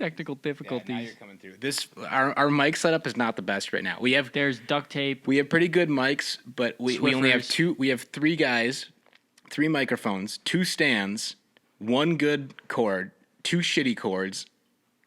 Technical difficulties. Yeah, now you're coming through. Our mic setup is not the best right now. There's duct tape. We have pretty good mics, but we only have Swiffers. We have 3 guys, 3 microphones, 2 stands, 1 good cord, 2 shitty cords.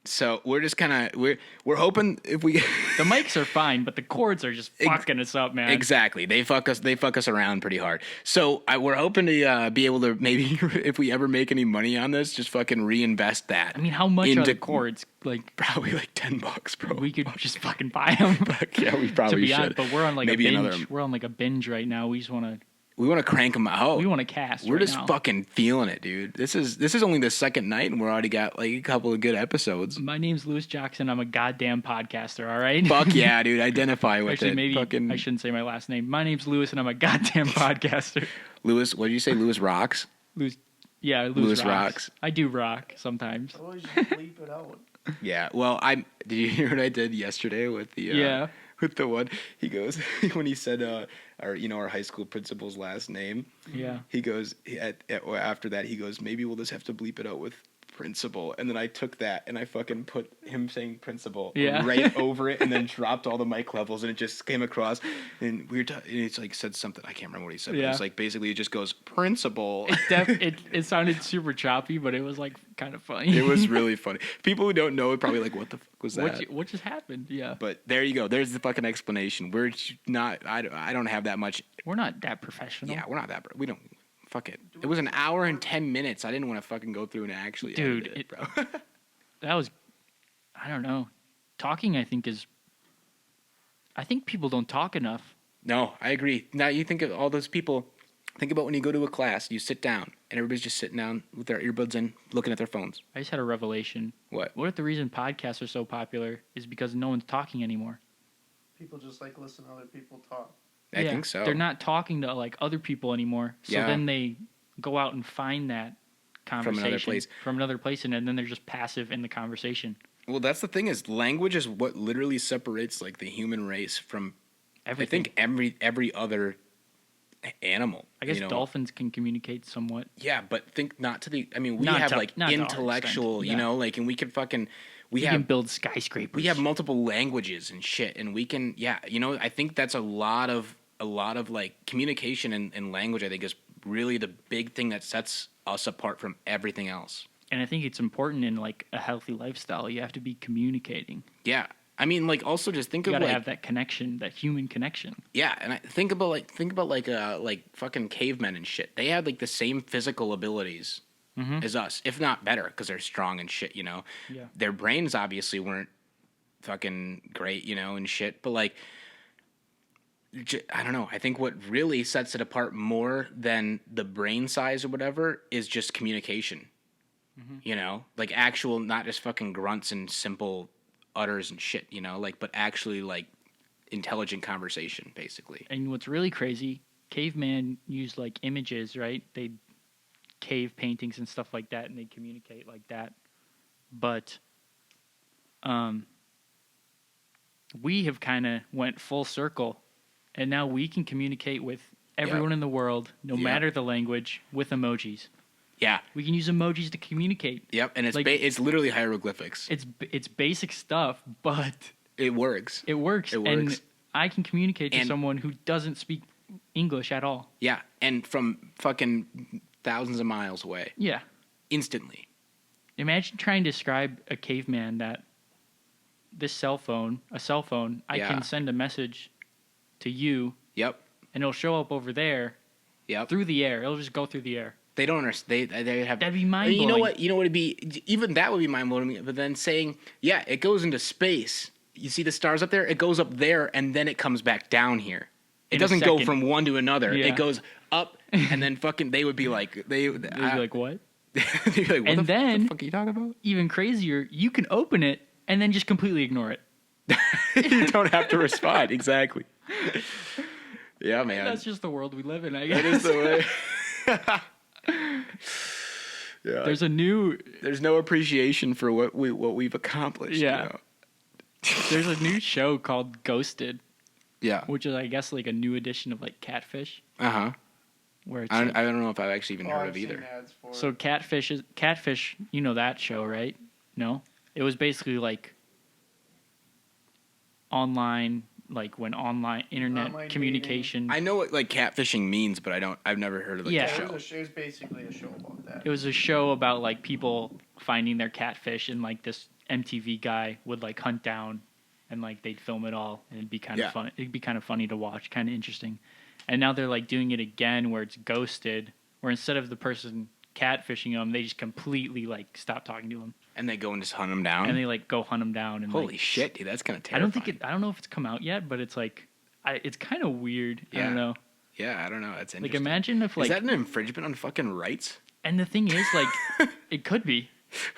So we're just kind of we're hoping if we The mics are fine, but the cords are just fucking us up, man. Exactly. They fuck us around pretty hard. So we're hoping to be able to maybe if we ever make any money on this, just fucking reinvest that. I mean, how much are the cords? Like probably like $10, bro. We could just fucking buy them. Yeah, we probably should. Honest, but we're on like maybe a binge. We're on like a binge right now. We just want to. We want to crank them out. We want to cast. We're right just now. fucking feeling it, dude. This is only the second night, and we're already got like a couple of good episodes. My name's Lewis Jackson. I'm a goddamn podcaster. All right. Fuck yeah, dude. Identify with Actually, it. maybe fucking... I shouldn't say my last name. My name's Lewis, and I'm a goddamn podcaster. Lewis, what did you say? Lewis rocks. Lewis rocks. Rocks. I do rock sometimes. Oh, you should bleep it out. Yeah. Well, did you hear what I did yesterday with the? Yeah. With the one, he goes when he said our high school principal's last name. Yeah. He goes after that. He goes, maybe we'll just have to bleep it out with principal. And then I took that and I fucking put him saying principal right over it, and then dropped all the mic levels, and it just came across. And and it's like said something I can't remember what he said. Yeah. But it's like basically it just goes principal. It sounded super choppy, but it was like kind of funny. It was really funny. People who don't know it probably like, what the fuck was that? What just happened? Yeah. But there you go. There's the fucking explanation. We're not. I don't have that much. We're not that professional. Yeah, we're not that. We don't. Fuck it. It was an hour and 10 minutes. I didn't want to fucking go through and actually edit it, bro. That was, I don't know. Talking, I think people don't talk enough. No, I agree. Now you think of all those people. Think about when you go to a class, you sit down, and everybody's just sitting down with their earbuds in, looking at their phones. I just had a revelation. What? What if the reason podcasts are so popular is because no one's talking anymore? People just like listen to other people talk. I think so. They're not talking to like other people anymore. So then they go out and find that conversation from another place, and then they're just passive in the conversation. Well, that's the thing is language is what literally separates like the human race from everything. I think every other animal. I guess dolphins can communicate somewhat. Yeah, but think not to the. I mean, we have like intellectual, like, and we can fucking. We can build skyscrapers. We have multiple languages and shit, and we can. Yeah, I think that's a lot of like communication and language. I think is really the big thing that sets us apart from everything else. And I think it's important in like a healthy lifestyle. You have to be communicating. Yeah. I mean, like, also just think of you gotta have that connection, that human connection. Yeah, and think about like fucking cavemen and shit. They had like the same physical abilities as us, if not better, because they're strong and shit. Yeah. Their brains obviously weren't fucking great, and shit. But like, I don't know. I think what really sets it apart more than the brain size or whatever is just communication. Like actual, not just fucking grunts and simple utters and shit, but actually like intelligent conversation, basically. And what's really crazy, caveman used like images, right? They cave paintings and stuff like that, and they communicate like that. But we have kind of went full circle, and now we can communicate with everyone in the world, no matter the language, with emojis. Yeah, we can use emojis to communicate. Yep, and it's like, it's literally hieroglyphics. It's basic stuff, but it works. It works. And I can communicate to someone who doesn't speak English at all. Yeah, and from fucking thousands of miles away. Yeah, instantly. Imagine trying to describe a caveman that a cell phone, I can send a message to you. Yep. And it'll show up over there. Yep. Through the air. It'll just go through the air. They don't understand. They have. That'd be mind blowing. You know what? It'd be even that would be mind blowing. But then saying, it goes into space. You see the stars up there? It goes up there, and then it comes back down here. It doesn't go from one to another. Yeah. It goes up, and then fucking they would be like they'd be like what? They'd be like, what the fuck are you talking about? Even crazier, you can open it and then just completely ignore it. You don't have to respond. Exactly. Yeah, man. That's just the world we live in, I guess. That is the way. Yeah. There's no appreciation for what we've accomplished. Yeah. There's a new show called Ghosted. Yeah. Which is, I guess, like a new edition of like Catfish. Uh-huh. Where it's I don't know if I've actually even heard of either. So Catfish, you know that show, right? No? It was basically like online, like when online internet Online communication. I know what like catfishing means, but I've never heard of like Yeah. the It show. was basically a show about that. It was a show about like people finding their catfish, and like this MTV guy would like hunt down, and like they'd film it all, and it'd be kind of Yeah. fun. It'd be kind of funny to watch, kind of interesting. And now they're like doing it again, where it's ghosted, where instead of the person catfishing them, they just completely like stop talking to them, And they go and just hunt them down. and they like go hunt them down. And Holy like, shit, dude, that's kind of I terrifying. I don't know if it's come out yet, but it's like, it's kind of weird. I Yeah. don't know. Yeah, I don't know. That's Like, interesting. imagine if like, Is that an infringement on fucking rights? and the thing is, like, it could be,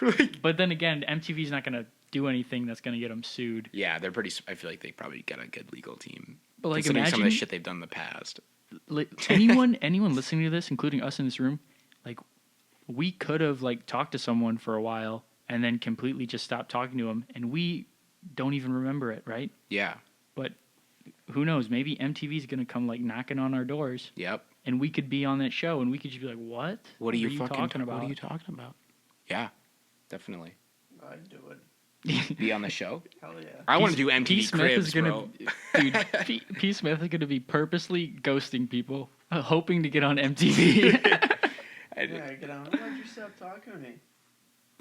Like- but then again, MTV's not gonna do anything that's gonna get them sued. Yeah, they're pretty. I feel like they probably got a good legal team. But like, Considering some of the imagine shit they've done in the past. like, anyone listening to this, including us in this room, like, we could have like talked to someone for a while and then completely just stopped talking to them, and we don't even remember it, right? Yeah. But who knows? Maybe MTV's gonna come like knocking on our doors, Yep. and we could be on that show, and we could just be like, "What? What are you fucking talking about?" What are you talking about? Yeah, definitely. I'd do it. Be on the show. Hell yeah. I want to do P. MTV Smith Cribs, is gonna, bro. dude. P. Smith is gonna be purposely ghosting people, hoping to get on MTV. Yeah, get on. Why'd you stop talking to me?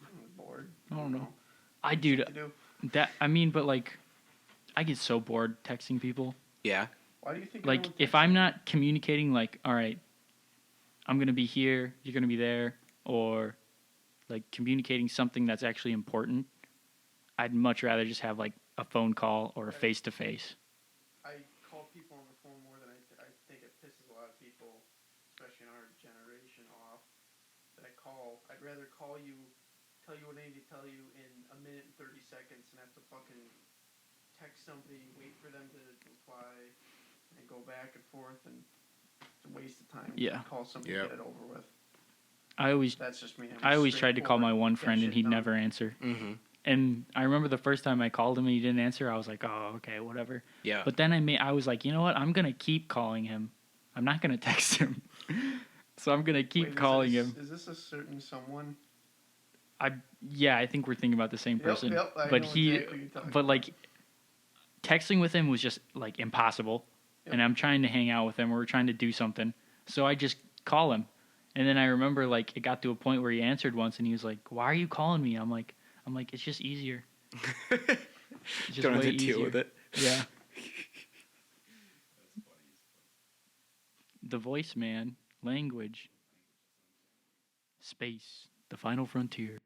I'm bored. I don't know. Dude, What to do? I mean, but like, I get so bored texting people. Yeah. Why do you think? Like, everyone if texts I'm you? not communicating, like, all right, I'm gonna be here, you're gonna be there, or like communicating something that's actually important, I'd much rather just have like a phone call or a face to face. I call people on the phone more than I think it pisses a lot of people, especially in our generation, off. That I call. I'd rather call you, tell you what I need to tell you in a minute and 30 seconds, and have to fucking text somebody, wait for them to reply, and go back and forth, and it's a waste of time. Yeah. Call somebody, Yep. get it over with. I always That's just me. I always tried to call my one friend and he'd never. never answer. Mm-hmm. And I remember the first time I called him and he didn't answer, I was like, oh, okay, whatever. Yeah. But then I was like, you know what? I'm going to keep calling him. I'm not going to text him. So I'm going to keep calling him. Is this a certain someone? Yeah, I think we're thinking about the same person. Yep, I but know he, exactly what you're talking but like, texting with him was just like impossible. Yep. And I'm trying to hang out with him. Or we're trying to do something. So I just call him. And then I remember like it got to a point where he answered once and he was like, why are you calling me? I'm like, it's just easier. It's just Don't have way to deal easier. with it. Yeah. The voice, man. Language. Space. The final frontier.